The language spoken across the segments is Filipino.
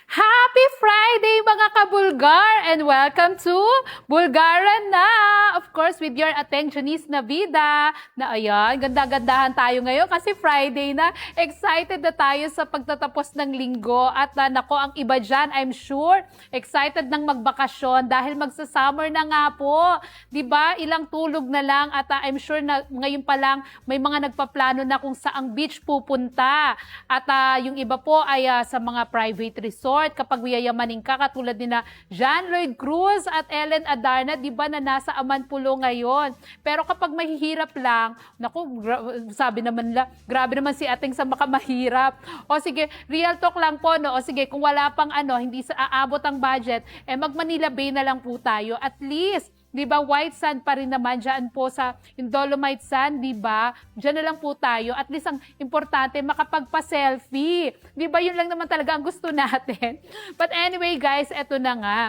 Happy Friday mga kabulgar and welcome to Bulgaran na! Of course, with your attentionist na Vida na ayan, ganda-gandahan tayo ngayon kasi Friday na. Excited na tayo sa pagtatapos ng linggo at nako, ang iba dyan, I'm sure, excited nang magbakasyon dahil magsa-summer na nga po. Diba? Ilang tulog na lang at I'm sure na ngayon pa lang may mga nagpaplano na kung saang beach pupunta. At yung iba po ay sa mga private resort kapag yayamanin ka, katulad nila John Lloyd Cruz at Ellen Adarna, di ba, na nasa Amanpulo ngayon. Pero kapag mahihirap lang, naku, sabi naman nila, grabe naman si ating sa makamahirap. O sige, real talk lang po, no? O sige, kung wala pang hindi sa aabot ang budget, mag Manila Bay na lang po tayo. At least, di ba, white sand pa rin naman dyan po sa yung Dolomite Sand, di ba? Diyan na lang po tayo. At least ang importante, makapagpa-selfie. Di ba, yun lang naman talaga ang gusto natin. But anyway, guys, eto na nga.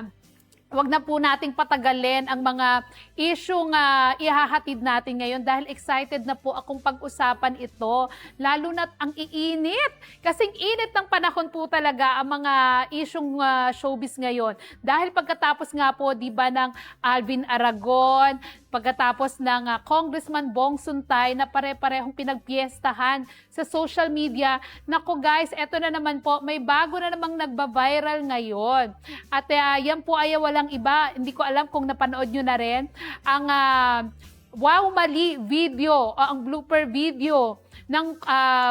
Huwag na po nating patagalin ang mga isyong ihahatid natin ngayon dahil excited na po akong pag-usapan ito. Lalo na ang iinit. Kasing init ng panahon po talaga ang mga isyong showbiz ngayon. Dahil pagkatapos nga po, di ba, ng Alvin Aragon, pagkatapos ng Congressman Bong Suntay na pare-parehong pinagpiestahan sa social media. Naku guys, eto na naman po, may bago na namang nagba-viral ngayon. At yan po ay walang iba, hindi ko alam kung napanood nyo na rin, ang wow mali video, ang blooper video ng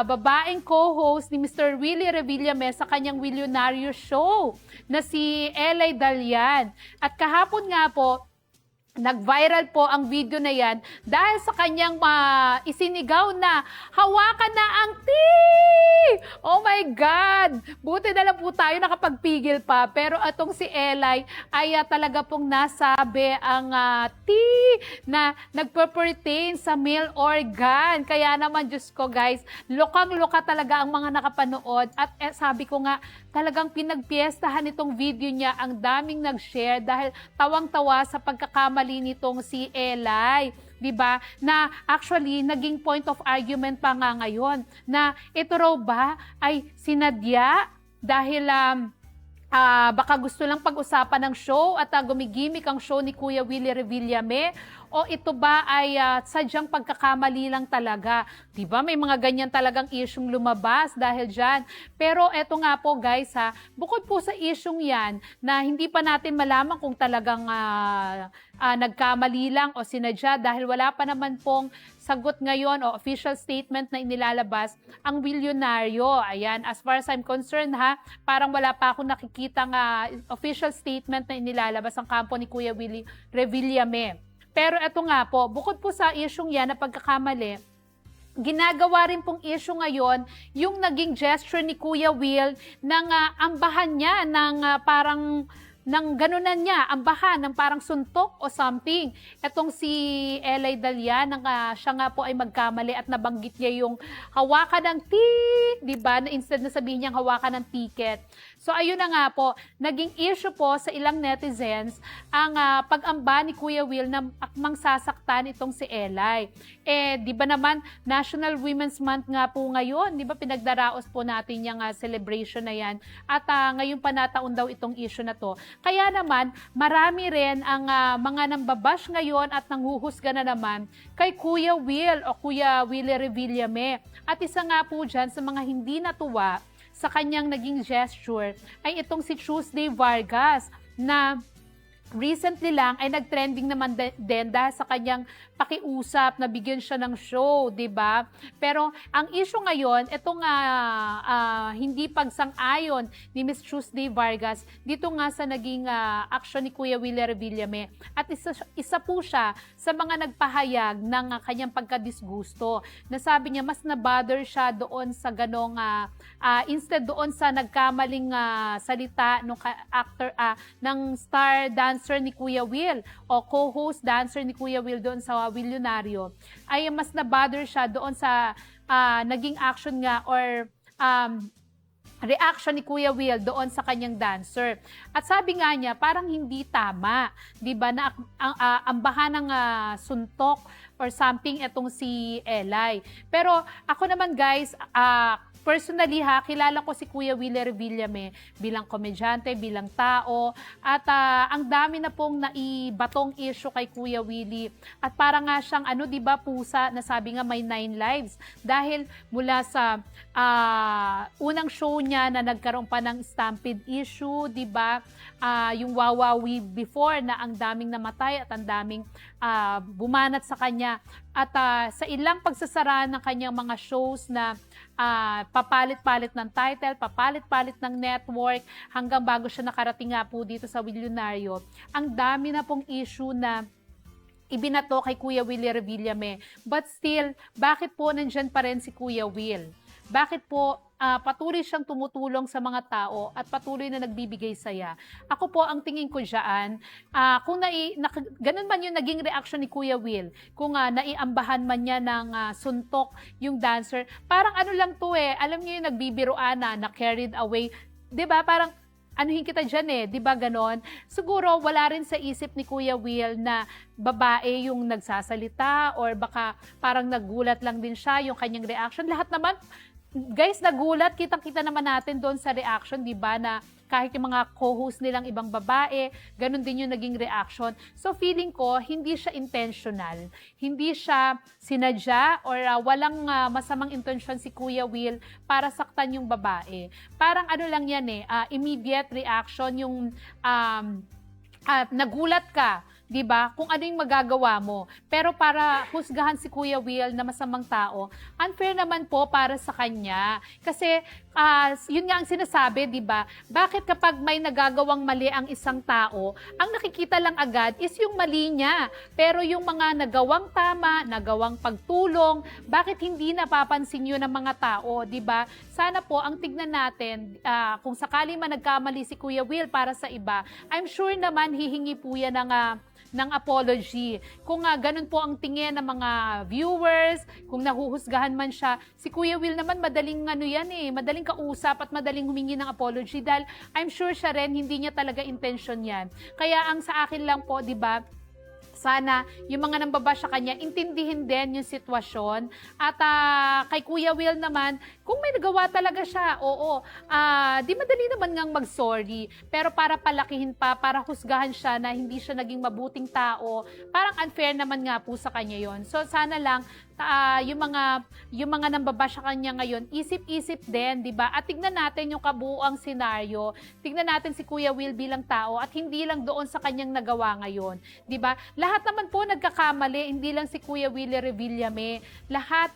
babaeng co-host ni Mr. Willie Revillame sa kanyang Willionario Show na si Elay Dalian. At kahapon nga po, nag-viral po ang video na yan dahil sa kanyang isinigaw na hawakan na ang tea! Oh my God! Buti na lang po tayo nakapagpigil pa. Pero atong si Elay ay talaga pong nasabi ang tea na nagpo-pertain sa male organ. Kaya naman, Diyos ko guys, lokang-loka talaga ang mga nakapanood. At sabi ko nga, talagang pinagpiestahan itong video niya. Ang daming nag-share dahil tawang-tawa sa pagkakamali nitong si Elay, 'di ba? Na actually naging point of argument pa nga ngayon na ito raw ba ay sinadya dahil baka gusto lang pag-usapan ng show at gumigimik ang show ni Kuya Willie Revillame, o ito ba ay sadyang pagkakamali lang talaga? Diba? May mga ganyan talagang isyong lumabas dahil dyan. Pero eto nga po guys bukod po sa isyong yan na hindi pa natin malaman kung talagang nagkamali lang o sinadya dahil wala pa naman pong sagot ngayon o official statement na inilalabas ang Willionario. Ayan, as far as I'm concerned parang wala pa akong nakikitang official statement na inilalabas ang kampo ni Kuya Willie Revillame. Pero eto nga po, bukod po sa isyong yan na pagkakamali, ginagawa rin pong issue ngayon yung naging gesture ni Kuya Will ng ambahan niya ng parang ng ganunan niya, ambahan ng parang suntok o something. Etong si Elay Dalian, siya nga po ay magkamali at nabanggit niya yung hawakan ng di ba? Na instead na sabihin niyang hawakan ng ticket. So ayun na nga po, naging issue po sa ilang netizens ang pag-amba ni Kuya Will na akmang sasaktan itong si Elay. Di ba naman, National Women's Month nga po ngayon, di ba pinagdaraos po natin yung celebration na yan. At ngayon pa nataon daw itong issue na to. Kaya naman, marami rin ang mga nambabash ngayon at nanghuhusga na naman kay Kuya Will o Kuya Willie Revillame. At isa nga po dyan sa mga hindi natuwa sa kanyang naging gesture ay itong si Tuesday Vargas na recently lang ay nag-trending naman din dahil sa kanyang pakiusap na bigyan siya ng show, 'di ba? Pero ang issue ngayon, itong hindi pagsang-ayon ni Miss Tuesday Vargas dito nga sa naging action ni Kuya Willie Revillame. At isa po siya sa mga nagpahayag ng kanyang pagkadisgusto. Nasabi niya mas na-bother siya doon sa ganong instead doon sa nagkamaling salita ng actor ng star dancer ni Kuya Will o co-host dancer ni Kuya Will doon sa Willionario, ay mas na-bother siya doon sa naging action nga or reaction ni Kuya Will doon sa kanyang dancer. At sabi nga niya, parang hindi tama, 'di ba, na ambahan ng suntok or something itong si Elay. Pero ako naman guys, personally ha, kilala ko si Kuya Willie Revillame bilang komedyante, bilang tao, at ang dami na pong naibatong issue kay Kuya Willie. At para nga siyang di ba, pusa na sabi nga may 9 lives. Dahil mula sa unang show niya na nagkaroon pa ng stampede issue, di ba? Yung Wawawi before na ang daming namatay at ang daming bumanat sa kanya. At sa ilang pagsasara ng kanyang mga shows na papalit-palit ng title, papalit-palit ng network, hanggang bago siya nakarating nga po dito sa Willionario, ang dami na pong issue na ibinato kay Kuya Willie Revillame. But still, bakit po nandyan pa rin si Kuya Will? Bakit po patuloy siyang tumutulong sa mga tao at patuloy na nagbibigay saya? Ako po, ang tingin ko dyan, kung ganun man yung naging reaction ni Kuya Will, kung naiambahan man niya ng suntok yung dancer, parang lang to alam niyo yung nagbibiroan na carried away, 'di ba? Parang anuhin kita dyan 'di ba ganon? Siguro wala rin sa isip ni Kuya Will na babae yung nagsasalita or baka parang nagulat lang din siya yung kanyang reaction. Lahat naman, guys, nagulat, kitang-kita naman natin doon sa reaction, 'di ba, na kahit yung mga co-host nilang ibang babae, ganun din yung naging reaction. So feeling ko, hindi siya intentional. Hindi siya sinadya or walang masamang intensyon si Kuya Will para saktan yung babae. Parang lang yan immediate reaction, yung nagulat ka, 'di ba? Kung ano yung magagawa mo. Pero para husgahan si Kuya Will na masamang tao, unfair naman po para sa kanya. Kasi yun nga ang sinasabi, 'di ba? Bakit kapag may nagagawang mali ang isang tao, ang nakikita lang agad is yung mali niya. Pero yung mga nagawang tama, nagawang pagtulong, bakit hindi napapansin yun ng mga tao, 'di ba? Sana po ang tignan natin, kung sakali man nagkamali si Kuya Will para sa iba, I'm sure naman hihingi po yan ng apology. Kung ganun po ang tingin ng mga viewers, kung nahuhusgahan man siya, si Kuya Will naman madaling madaling kausap at madaling humingi ng apology dahil I'm sure siya rin, hindi niya talaga intention yan. Kaya ang sa akin lang po, 'di ba, sana yung mga nambabash sa kanya, intindihin din yung sitwasyon. At kay Kuya Will naman, kung may nagawa talaga siya, di madali naman ngang mag-sorry. Pero para palakihin pa, para husgahan siya na hindi siya naging mabuting tao, parang unfair naman nga po sa kanya yon. So sana lang, yung mga nambabash sa kanya ngayon, isip-isip din, di ba? At tignan natin yung kabuuang senaryo. Tignan natin si Kuya Will bilang tao at hindi lang doon sa kanyang nagawa ngayon, di ba? Lahat naman po nagkakamali, hindi lang si Kuya Willie Revillame. Lahat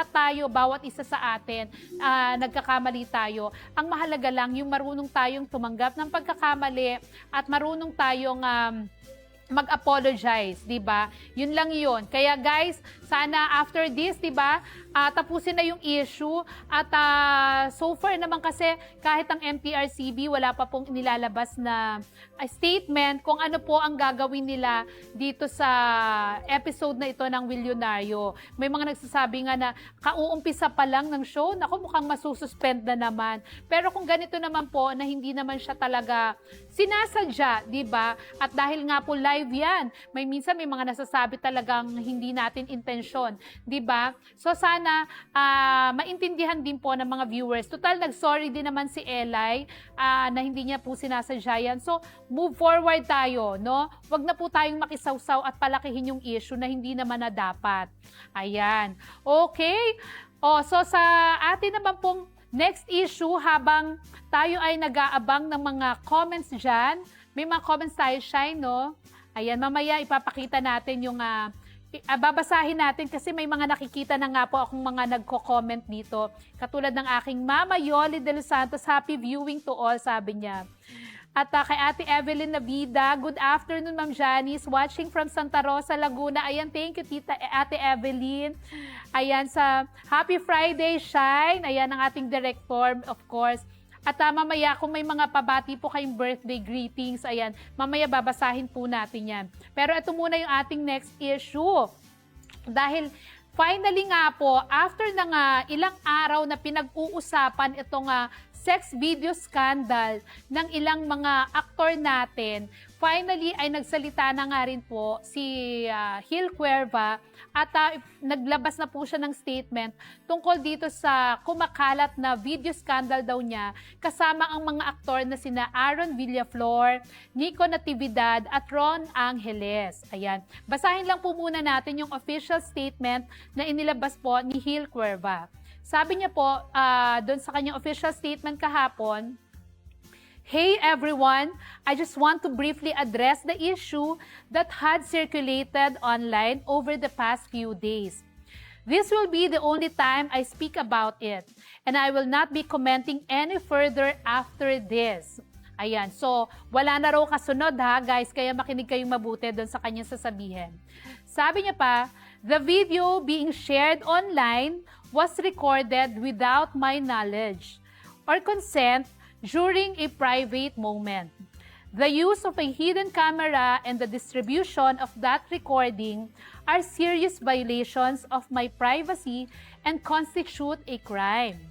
tayo, bawat isa sa atin, nagkakamali tayo. Ang mahalaga lang, yung marunong tayong tumanggap ng pagkakamali at marunong tayong mag-apologize, 'di ba? Yun lang 'yon. Kaya guys, sana after this, 'di ba, tapusin na yung issue at so far naman kasi kahit ang MTRCB wala pa pong nilalabas na statement kung ano po ang gagawin nila dito sa episode na ito ng Willionario. May mga nagsasabi nga na kauumpisa pa lang ng show, naku, mukhang masususpend na naman. Pero kung ganito naman po na hindi naman siya talaga sinasadya, 'di ba? At dahil nga po live 'yan, minsan may mga nasasabi talagang hindi natin intensyon, 'di ba? So sana maintindihan din po ng mga viewers. Total nag-sorry din naman si Eli na hindi niya po sinasadya yan. So move forward tayo, no? Wag na po tayong makisawsaw at palakihin yung issue na hindi naman na dapat. Ayan. Okay. So sa atin naman pong next issue, habang tayo ay nag-aabang ng mga comments dyan, may mga comments tayo, Shine, no? Ayan, mamaya ipapakita natin yung, babasahin natin kasi may mga nakikita na nga po akong mga nagko-comment dito. Katulad ng aking Mama Yoli de los Santos, happy viewing to all, sabi niya. At kay Ate Evelyn Navida, good afternoon, Ma'am Janice, watching from Santa Rosa, Laguna. Ayan, thank you, Ate Evelyn. Ayan, sa Happy Friday, Shine. Ayan, ang ating director, of course. At mamaya, kung may mga pabati po kayong birthday greetings, ayan, mamaya babasahin po natin yan. Pero ito muna yung ating next issue. Dahil finally nga po, after ng ilang araw na pinag-uusapan itong sex video scandal ng ilang mga aktor natin, finally ay nagsalita na nga rin po si Hil Cuerva at naglabas na po siya ng statement tungkol dito sa kumakalat na video scandal daw niya kasama ang mga aktor na sina Aaron Villaflor, Nico Natividad at Ron Angeles. Ayan. Basahin lang po muna natin yung official statement na inilabas po ni Hil Cuerva. Sabi niya po, doon sa kanyang official statement kahapon, "Hey everyone, I just want to briefly address the issue that had circulated online over the past few days. This will be the only time I speak about it, and I will not be commenting any further after this." Ayan, so wala na raw kasunod ha guys, kaya makinig kayong mabuti doon sa kanyang sasabihin. Sabi niya pa, "The video being shared online was recorded without my knowledge or consent during a private moment. The use of a hidden camera and the distribution of that recording are serious violations of my privacy and constitute a crime."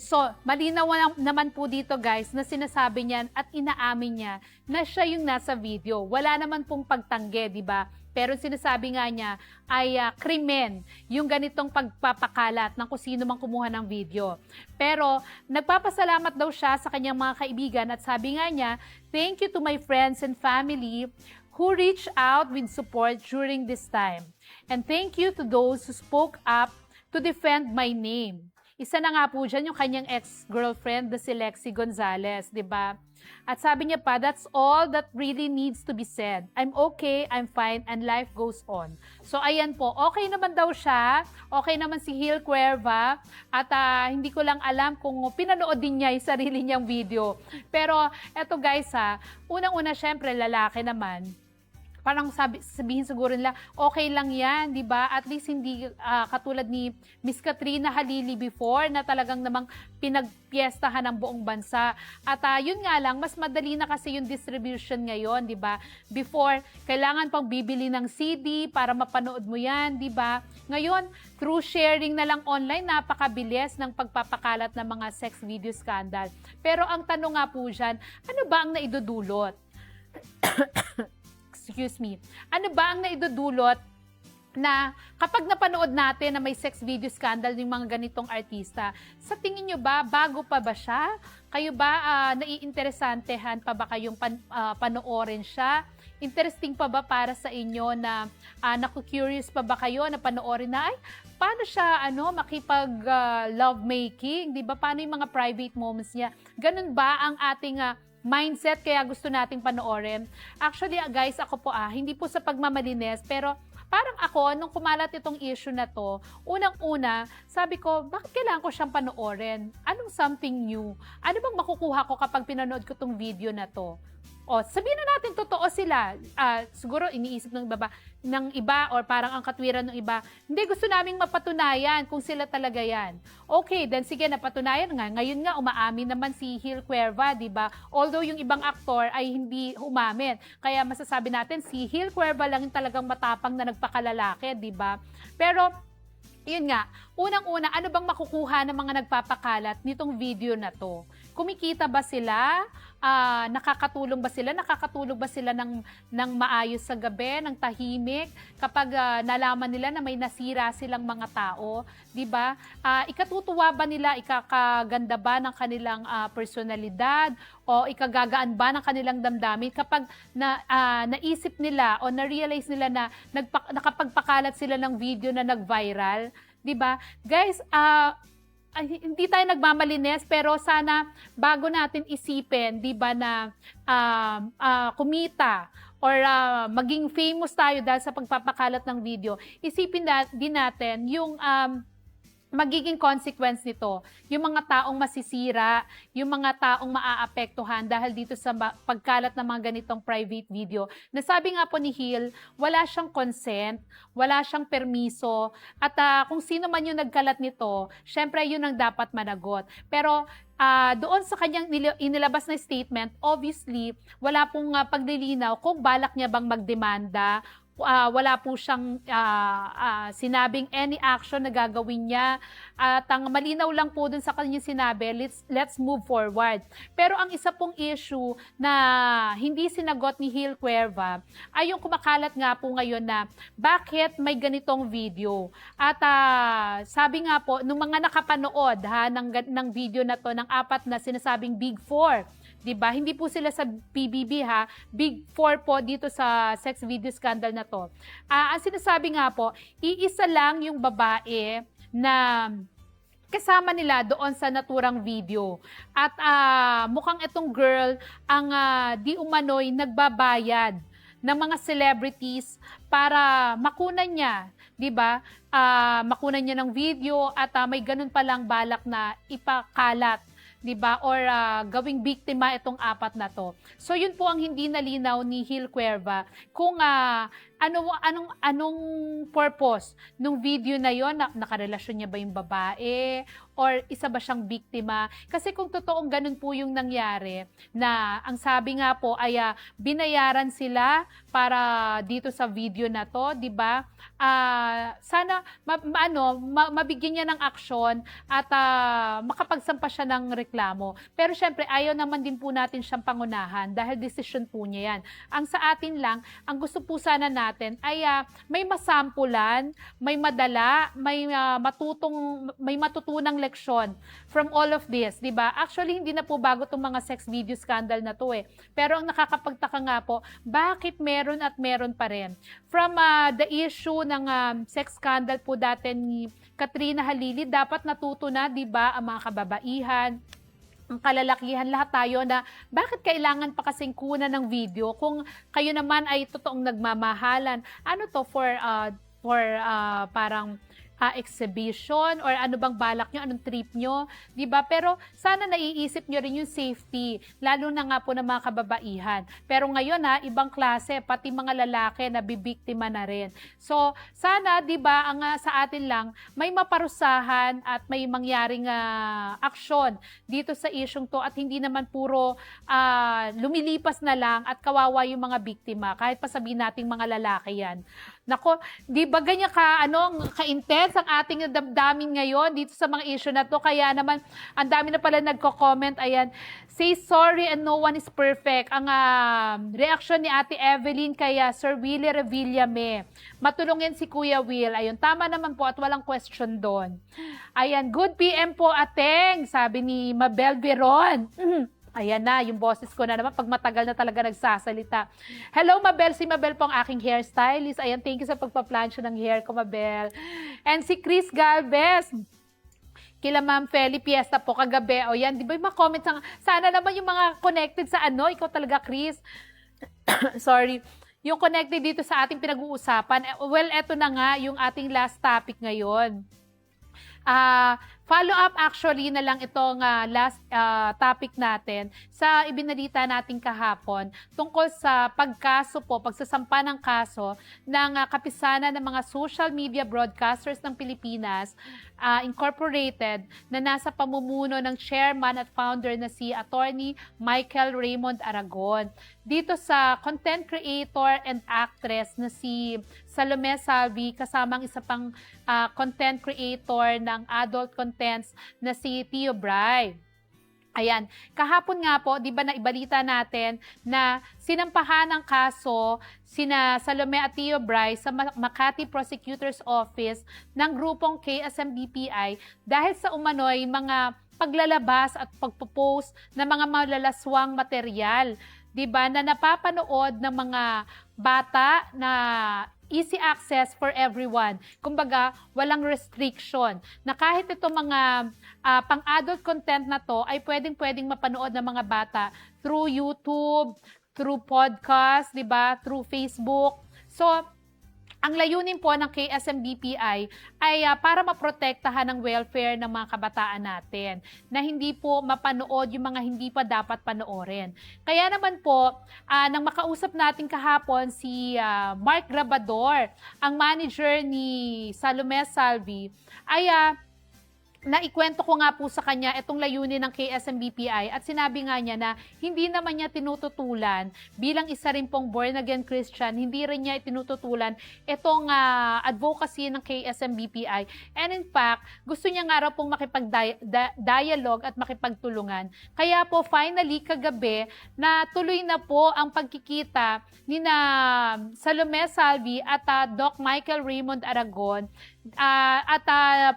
So, malinaw naman po dito guys na sinasabi niyan at inaamin niya na siya yung nasa video. Wala naman pong pagtangge, di ba? Pero sinasabi nga niya ay krimen yung ganitong pagpapakalat ng kung sino mang kumuha ng video. Pero nagpapasalamat daw siya sa kanyang mga kaibigan at sabi nga niya, "Thank you to my friends and family who reached out with support during this time. And thank you to those who spoke up to defend my name." Isa na nga po dyan yung kanyang ex-girlfriend na si Lexie Gonzalez, di ba? At sabi niya pa, "That's all that really needs to be said. I'm okay, I'm fine, and life goes on." So ayan po, okay naman daw siya, okay naman si Hil Cuerva, at hindi ko lang alam kung pinanood din niya yung sarili niyang video. Pero eto guys unang-una syempre lalaki naman. Parang sabihin siguro nila, okay lang yan, di ba? At least hindi katulad ni Miss Katrina Halili before na talagang namang pinagpiestahan ng buong bansa. At yun nga lang, mas madali na kasi yung distribution ngayon, di ba? Before, kailangan pang bibili ng CD para mapanood mo yan, di ba? Ngayon, through sharing na lang online, napakabilis ng pagpapakalat ng mga sex video scandal. Pero ang tanong nga po dyan, ano ba ang naidudulot? Excuse me. Ano ba ang naidudulot na kapag napanood natin na may sex video scandal ng mga ganitong artista, sa tingin nyo ba, bago pa ba siya? Kayo ba, naiinteresantehan pa ba kayong panoorin siya? Interesting pa ba para sa inyo na naku-curious pa ba kayo na panoorin na, ay, paano siya makipag lovemaking? Di ba? Paano yung mga private moments niya? Ganun ba ang ating mindset kaya gusto nating panoorin? Actually, guys, ako po hindi po sa pagmamalinis, pero parang ako, nung kumalat itong issue na to, unang-una, sabi ko, bakit kailangan ko siyang panoorin? Anong something new? Ano bang makukuha ko kapag pinanood ko tong video na to? O, sabihin na natin, totoo sila. Siguro, iniisip ng iba or parang ang katwiran ng iba, hindi, gusto naming mapatunayan kung sila talaga yan. Okay, then sige, napatunayan nga. Ngayon nga, umaamin naman si Hil Cuerva, di ba? Although yung ibang aktor ay hindi umamin. Kaya masasabi natin, si Hil Cuerva lang yung talagang matapang na nagpakalalaki, di ba? Pero, yun nga, unang-una, ano bang makukuha ng mga nagpapakalat nitong video na to? Kumikita ba sila? Nakakatulong ba sila? Nakakatulog ba sila ng maayos sa gabi, ng tahimik? Kapag nalaman nila na may nasira silang mga tao, di ba? Ikatutuwa ba nila, ikakaganda ba ng kanilang personalidad? O ikagagaan ba ng kanilang damdamin kapag naisip nila o na-realize nila na nakapagpakalat sila ng video na nag-viral? Di ba? Guys, hindi tayo nagmamalinis, pero sana bago natin isipin, di ba, na kumita or maging famous tayo dahil sa pagpapakalat ng video, isipin din natin yung magiging consequence nito, yung mga taong masisira, yung mga taong maaapektuhan dahil dito sa pagkalat ng mga ganitong private video. Nasabi nga po ni Hil, wala siyang consent, wala siyang permiso, at kung sino man yung nagkalat nito, syempre yun ang dapat managot. Pero doon sa kanyang inilabas na statement, obviously, wala pong paglilinaw kung balak niya bang magdemanda wala po siyang sinabing any action na gagawin niya. At ang malinaw lang po dun sa kanyang sinabi, let's move forward. Pero ang isa pong issue na hindi sinagot ni Hil Cuerva ay yung kumakalat nga po ngayon na bakit may ganitong video. At sabi nga po, nung mga nakapanood ng video na to, ng 4 na sinasabing Big 4, diba? Hindi po sila sa PBB ha, Big 4 po dito sa sex video scandal na to. Ang sinasabi nga po, iisa lang yung babae na kasama nila doon sa naturang video. At mukhang itong girl ang di umano'y nagbabayad ng mga celebrities para makunan niya, 'di ba? Makunan niya ng video at may ganun palang balak na ipakalat, 'di ba? Or gawing biktima itong 4 na to. So yun po ang hindi nalinaw ni Hil Cuerva kung anong purpose nung video na yon, nakarelasyon niya ba yung babae or isa ba siyang biktima? Kasi kung totoong ganun po yung nangyari, na ang sabi nga po ay binayaran sila para dito sa video na to, 'di ba? Sana mabigyan niya ng aksyon at makapagsampa siya ng reklamo. Pero syempre ayaw naman din po natin siyang pangunahan dahil decision po niya yan. Ang sa atin lang, ang gusto po sana natin ay may masampulan, may madala, may matutunang leksyon from all of this, 'di ba? Actually hindi na po bago tong mga sex video scandal na to eh. Pero ang nakakapagtaka nga po, bakit meron at meron pa rin? From the issue ng sex scandal po dati ni Katrina Halili, dapat natuto na, 'di ba, ang mga kababaihan, ang kalalakihan, lahat tayo na bakit kailangan pa kasing kunan ng video kung kayo naman ay totoong nagmamahalan. Ano to, for parang exhibition or ano bang balak nyo, anong trip nyo, di ba? Pero sana naiisip nyo rin yung safety, lalo na nga po ng mga kababaihan. Pero ngayon ibang klase, pati mga lalaki na bibiktima na rin. So sana, di ba, ang sa atin lang, may maparusahan at may mangyaring aksyon dito sa isyong to at hindi naman puro lumilipas na lang at kawawa yung mga biktima, kahit pa sabihin nating mga lalaki yan. Nako, di ba ganyan ka-intense ang ating damdamin ngayon dito sa mga issue na to? Kaya naman, ang dami na pala nagko-comment. Ayan, say sorry and no one is perfect. Ang reaksyon ni Ate Evelyn kay Sir Willie Revillame. Matulungin si Kuya Will. Ayun, tama naman po at walang question doon. Ayan, good PM po, Ateng, sabi ni Mabel Veron. Ayan na, yung boses ko na naman, pag matagal na talaga nagsasalita. Hello, Mabel. Si Mabel po ang aking hairstylist. Ayan, thank you sa pagpa-plancho ng hair ko, Mabel. And si Chris Galvez, kila Ma'am Feli Fiesta po kagabi. O yan, di ba yung mga comments? Sana naman yung mga connected sa ikaw talaga, Chris. Sorry. Yung connected dito sa ating pinag-uusapan. Well, eto na nga yung ating last topic ngayon. Follow up actually na lang itong last topic natin sa ibinalita natin kahapon tungkol sa pagsasampa ng kaso ng kapisanan ng mga social media broadcasters ng Pilipinas Incorporated na nasa pamumuno ng chairman at founder na si Attorney Michael Raymond Aragon. Dito sa content creator and actress na si Salome Salvi kasamang isa pang content creator ng adult contents na si Tio Bray. Ayan, kahapon nga po, di ba naibalita natin na sinampahan ng kaso sina Salome at Tio Bray sa Makati Prosecutor's Office ng grupong KSMDPI dahil sa umano'y mga paglalabas at pagpo-post ng mga malalaswang material, di ba, na napapanood ng mga bata na easy access for everyone. Kumbaga, walang restriction. Na kahit itong mga pang-adult content na to ay pwedeng mapanood ng mga bata through YouTube, through podcast, di ba? Through Facebook. So, ang layunin po ng KSMDPI ay para maprotektahan ang welfare ng mga kabataan natin na hindi po mapanood yung mga hindi pa dapat panoorin. Kaya naman po, nang makausap natin kahapon si Mark Grabador, ang manager ni Salome Salvi, ay naikwento ko nga po sa kanya itong layunin ng KSMBPI at sinabi nga niya na hindi naman niya tinututulan bilang isa rin pong born-again Christian, hindi rin niya tinututulan itong advocacy ng KSMBPI. And in fact, gusto niya nga raw pong makipag-dialogue at makipagtulungan. Kaya po finally kagabi na tuloy na po ang pagkikita ni na Salome Salvi at Doc Michael Raymond Aragon.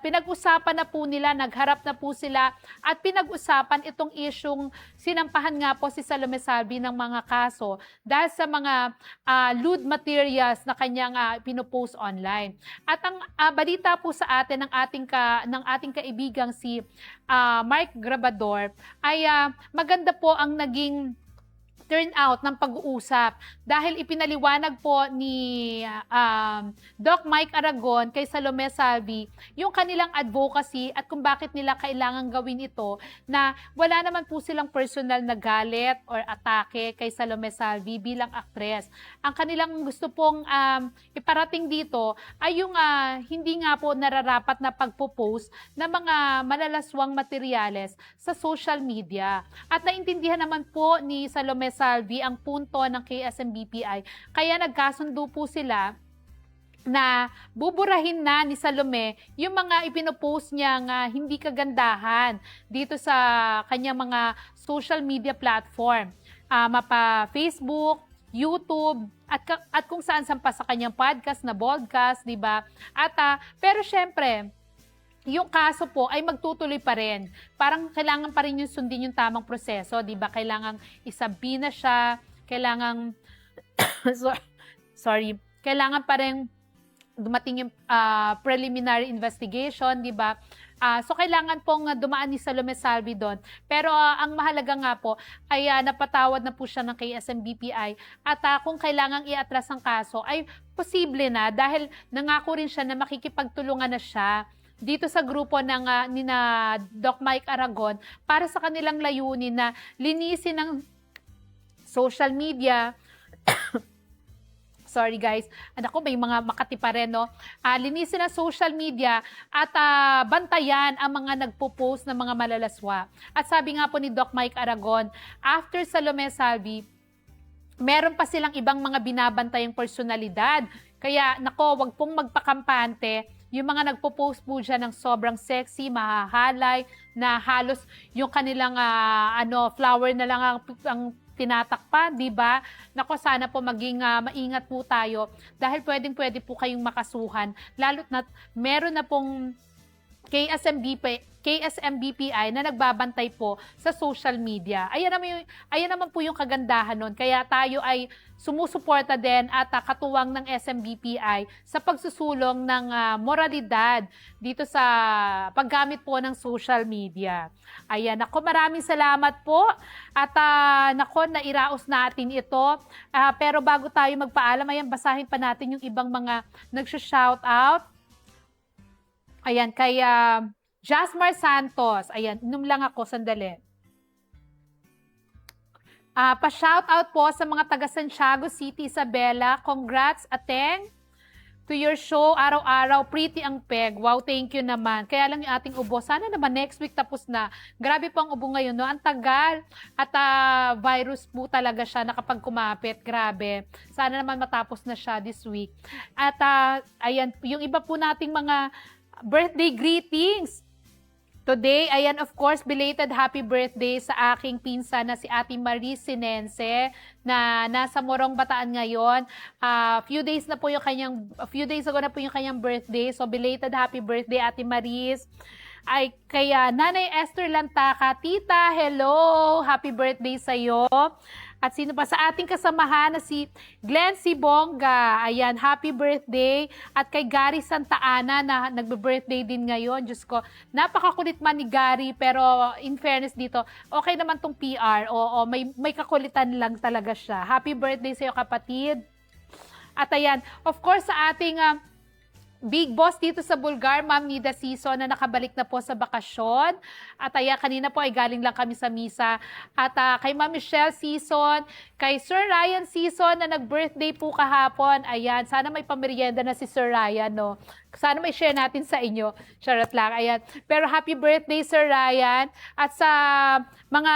Pinag-usapan na po nila, nagharap na po sila at pinag-usapan itong isyung sinampahan nga po si Salome Salvi ng mga kaso dahil sa mga lewd materials na kanyang pinopost online. At ang balita po sa atin ng ating kaibigang si Mark Grabador ay maganda po ang naging turnout ng pag-uusap dahil ipinaliwanag po ni Doc Mike Aragon kay Salome Salvi yung kanilang advocacy at kung bakit nila kailangan gawin ito na wala naman po silang personal na galit or atake kay Salome Salvi bilang aktres. Ang kanilang gusto pong iparating dito ay yung hindi nga po nararapat na pagpo-post ng mga malalaswang materyales sa social media. At naintindihan naman po ni Salome Salvi ang punto ng KSMBPI. Kaya nagkasundo po sila na buburahin na ni Salome yung mga ipinopost niya nga hindi kagandahan dito sa kanyang mga social media platform. Mapa Facebook, YouTube, at kung saan-saan pa sa kanyang podcast na podcast, di ba? Pero syempre, yung kaso po ay magtutuloy pa rin. Parang kailangan pa rin yung sundin yung tamang proseso, di ba? Kailangan isabi na siya, kailangan, kailangan pa rin dumating yung preliminary investigation, di ba? So, kailangan pong dumaan ni Salome Salvi doon. Pero ang mahalaga nga po ay napatawad na po siya ng KSMBPI at kung kailangang iatras ang kaso ay posible na dahil nangako rin siya na makikipagtulungan na siya dito sa grupo ng ni na Doc Mike Aragon para sa kanilang layunin na linisin ng social media. Sorry guys, anak ko may mga Makati pa rin, no? Linisin ang social media at bantayan ang mga nagpo-post ng mga malalaswa. At sabi nga po ni Doc Mike Aragon, after Salome Salvi, meron pa silang ibang mga binabantayang personalidad. Kaya nako, wag pong magpakampante. Yung mga nagpo-post po dyan ng sobrang sexy, mahahalay, na halos yung kanilang flower na lang ang tinatakpan, di ba? Nako, sana po maging maingat po tayo dahil pwedeng-pwede po kayong makasuhan. Lalo't na meron na pong KSMBPI na nagbabantay po sa social media. Ayan naman po yung kagandahan nun. Kaya tayo ay sumusuporta din at katuwang ng SMBPI sa pagsusulong ng moralidad dito sa paggamit po ng social media. Ayan, ako maraming salamat po at nako, nairaos natin ito. Pero bago tayo magpaalam, ayan, basahin pa natin yung ibang mga nagsha-shoutout. Ayan, kay Jasmar Santos. Ayan, inom lang ako, sandali. Pa-shoutout po sa mga taga Santiago City, Isabela. Congrats, Ateng, to your show. Araw-araw, pretty ang peg. Wow, thank you naman. Kaya lang yung ating ubo. Sana naman next week tapos na. Grabe po ang ubo ngayon, no? Ang tagal. At virus po talaga siya na kapag kumapit. Grabe. Sana naman matapos na siya this week. At ayan, yung iba po nating mga birthday greetings. Today, ayan, of course, belated happy birthday sa aking pinsan na si Ate Marie Sinense na nasa Morong Bataan ngayon. Few days ago na po yung kanyang birthday. So, belated happy birthday, Ate Maris. Ay, kaya Nanay Esther Lantaka, Tita, hello! Happy birthday sa'yo. At sino pa sa ating kasamahan na si Glenn Sibonga. Ayan, happy birthday. At kay Gary Santa Ana na nagbe-birthday din ngayon. Diyos ko, napakakulit man ni Gary. Pero in fairness dito, okay naman tong PR. Oo, may kakulitan lang talaga siya. Happy birthday sa'yo, kapatid. At ayan, of course sa ating Big Boss dito sa Bulgar, Ma'am Nida Season na nakabalik na po sa bakasyon. At kanina po ay galing lang kami sa misa. At kay Ma'am Michelle Season, kay Sir Ryan Season na nag-birthday po kahapon. Ayan, sana may pamerienda na si Sir Ryan, no? Sana may share natin sa inyo. Charot lang, ayan. Pero happy birthday, Sir Ryan. At sa mga,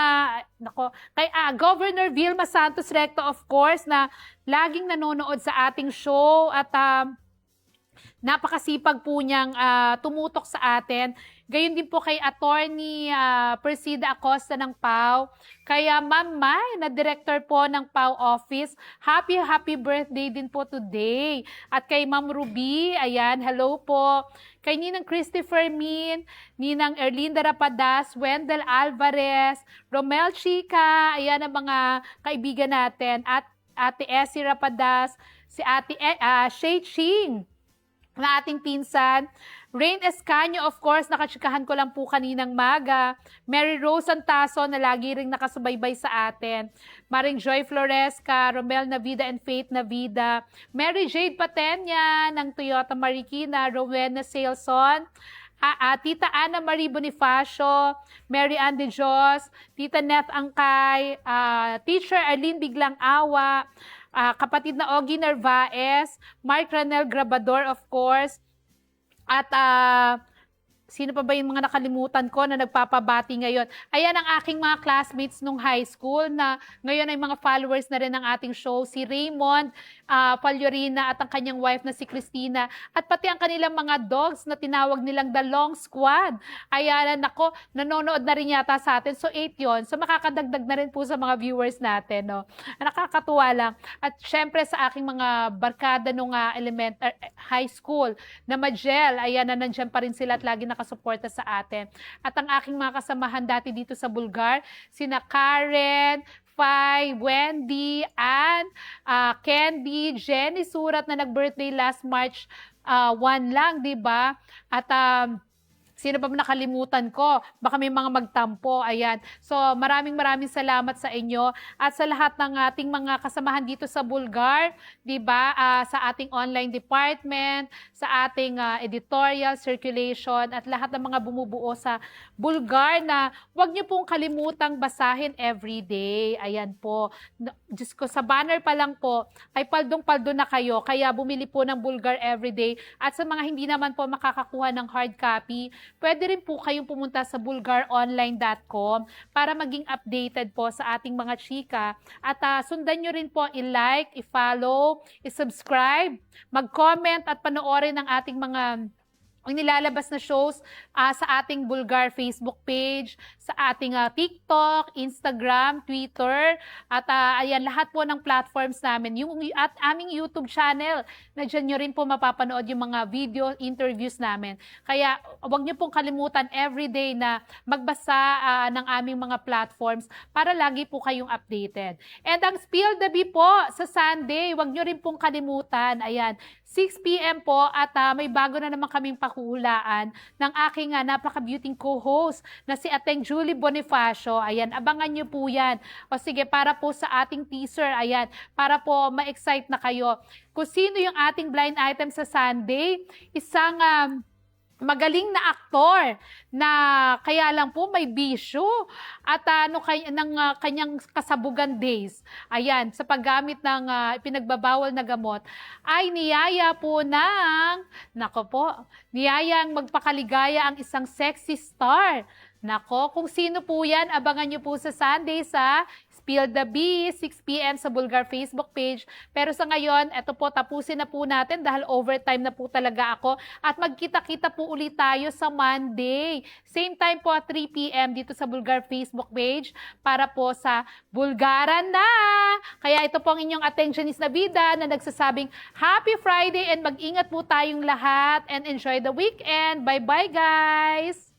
kay Governor Vilma Santos Recto, of course, na laging nanonood sa ating show at napakasipag po niyang tumutok sa atin. Gayon din po kay Attorney Persida Acosta ng PAO. Kaya Ma'am Mai, na director po ng PAO office, happy birthday din po today. At kay Ma'am Ruby, ayan, hello po. Kay Ninang Christopher Min, Ninang Erlinda Rapadas, Wendell Alvarez, Romel Chica, ayan ang mga kaibigan natin. At Ate Essie Rapadas, si Ate Shay Ching, na ating pinsan. Rain Escanio, of course, nakachikahan ko lang po kaninang maga. Mary Rose Santaso, na lagi ring nakasubaybay sa atin. Maring Joy Floresca, Romel Navida and Faith Navida. Mary Jade Patenya ng Toyota Marikina, Rowena Sailson. Tita Ana Marie Bonifacio, Mary Ann de Jos, Tita Neth Angkay, Teacher Arlene Biglang Awa, kapatid na Ogie Narvaez, Mark Ranel Grabador, of course, at sino pa ba yung mga nakalimutan ko na nagpapabati ngayon? Ayan ang aking mga classmates nung high school na ngayon ay mga followers na rin ng ating show. Si Raymond Pagliorina at ang kanyang wife na si Christina. At pati ang kanilang mga dogs na tinawag nilang The Long Squad. Ayan, nako, nanonood na rin yata sa atin. So 8 yon. So makakadagdag na rin po sa mga viewers natin. No? Nakakatuwa lang. At syempre sa aking mga barkada nung high school na Majel, ayan na nandyan pa rin sila at lagi nakasuporta sa atin. At ang aking mga kasamahan dati dito sa Bulgar, sina Karen, Fai, Wendy, Ann, Candy, Jenny Surat na nag-birthday last March 1 lang, di ba? At sino pa nakalimutan ko? Baka may mga magtampo. Ayan. So, maraming salamat sa inyo at sa lahat ng ating mga kasamahan dito sa Bulgar, 'di ba? Sa ating online department, sa ating editorial, circulation at lahat ng mga bumubuo sa Bulgar na huwag niyo pong kalimutang basahin every day. Ayan po. Diyos ko, sa banner pa lang po ay paldong-paldo na kayo. Kaya bumili po ng Bulgar everyday. At sa mga hindi naman po makakakuha ng hard copy, pwede rin po kayong pumunta sa bulgaronline.com para maging updated po sa ating mga chika. At sundan nyo rin po i-like, i-follow, i-subscribe, mag-comment at panoorin ng ating mga nilalabas na shows sa ating Bulgar Facebook page, sa ating TikTok, Instagram, Twitter, at ayan, lahat po ng platforms namin. At aming YouTube channel, na dyan nyo rin po mapapanood yung mga video interviews namin. Kaya huwag nyo pong kalimutan everyday na magbasa ng aming mga platforms para lagi po kayong updated. And ang Spill the Bee po sa Sunday, huwag nyo rin pong kalimutan. Ayan, 6 p.m. po at may bago na naman kaming pakuhulaan ng aking napaka-beauty co-host na si Ateng Julie Bonifacio. Ayan, abangan nyo po yan. O sige, para po sa ating teaser, ayan, para po ma-excite na kayo. Kung sino yung ating blind item sa Sunday, isang magaling na aktor na kaya lang po may bisyo at ng kanyang kasabugan days. Ayan, sa paggamit ng pinagbabawal na gamot ay niyaya po niyayang magpakaligaya ang isang sexy star. Nako, kung sino po yan, abangan nyo po sa Sunday sa Spill the Bee, 6 p.m. sa Bulgar Facebook page. Pero sa ngayon, eto po, tapusin na po natin dahil overtime na po talaga ako. At magkita-kita po ulit tayo sa Monday. Same time po, 3 p.m. dito sa Bulgar Facebook page para po sa Bulgaran na! Kaya ito po ang inyong attentionist na bida na nagsasabing Happy Friday and mag-ingat po tayong lahat and enjoy the weekend. Bye-bye, guys!